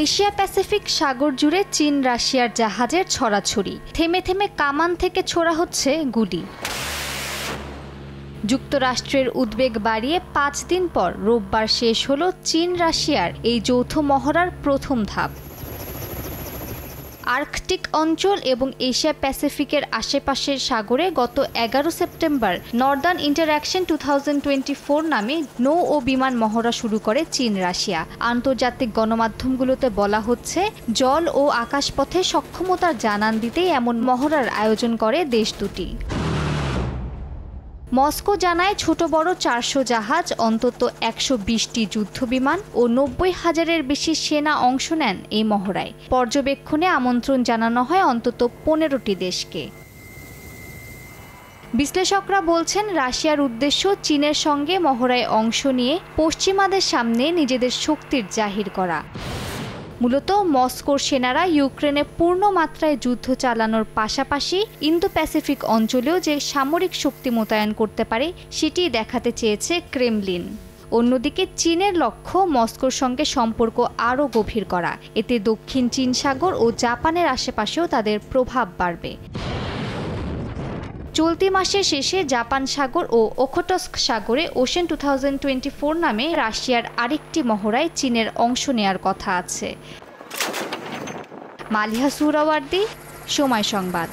Asia Pacific সাগর জুড়ে চীন রাশিয়ার জাহাজের ছড়াছড়ি, থেমে থেমে কামান থেকে ছোড়া হচ্ছে গুলি। যুক্তরাষ্ট্রের উদ্বেগ বাড়িয়ে 5 দিন পর রোববার শেষ হলো চীন রাশিয়ার এই যৌথ মহড়ার প্রথম ধাপ। আর্কটিক অঞ্চল এবং এশিয়া প্যাসিফিকের আশেপাশের সাগরে গত 11 সেপ্টেম্বর নর্দার্ন ইন্টারঅ্যাকশন 2024 নামে নৌ ও বিমান মহড়া শুরু করে চীন রাশিয়া। আন্তর্জাতিক গণমাধ্যমগুলোতে বলা হচ্ছে, জল ও আকাশপথে সক্ষমতার জানান দিতেই এমন মহড়ার আয়োজন করে দেশ দুটি। মস্কো জানায়, ছোট বড় 400 জাহাজ, অন্তত 120টি যুদ্ধবিমান ও 90,000-এর বেশি সেনা অংশ নেন এই মহড়ায়। পর্যবেক্ষণে আমন্ত্রণ জানানো হয় অন্তত 15টি দেশকে। বিশ্লেষকরা বলছেন, রাশিয়ার উদ্দেশ্য চীনের সঙ্গে মহড়ায় অংশ নিয়ে পশ্চিমাদের সামনে নিজেদের শক্তির জাহির করা। মূলত মস্কোর সেনারা ইউক্রেনে পূর্ণ মাত্রায় যুদ্ধ চালানোর পাশাপাশি ইন্দো প্যাসিফিক অঞ্চলেও যে সামরিক শক্তি মোতায়েন করতে পারে সেটি দেখাতে চেয়েছে ক্রেমলিন। অন্যদিকে চীনের লক্ষ্য মস্কোর সঙ্গে সম্পর্ক আরও গভীর করা। এতে দক্ষিণ চীন সাগর ও জাপানের আশেপাশেও তাদের প্রভাব বাড়বে। চলতি মাসের শেষে জাপান সাগর ও ওখোটস্ক সাগরে ওশেন 2024 নামে রাশিয়ার আরেকটি মহড়ায় চীনের অংশ নেয়ার কথা আছে। মালিহা সুহরাওয়ার্দী, সময় সংবাদ।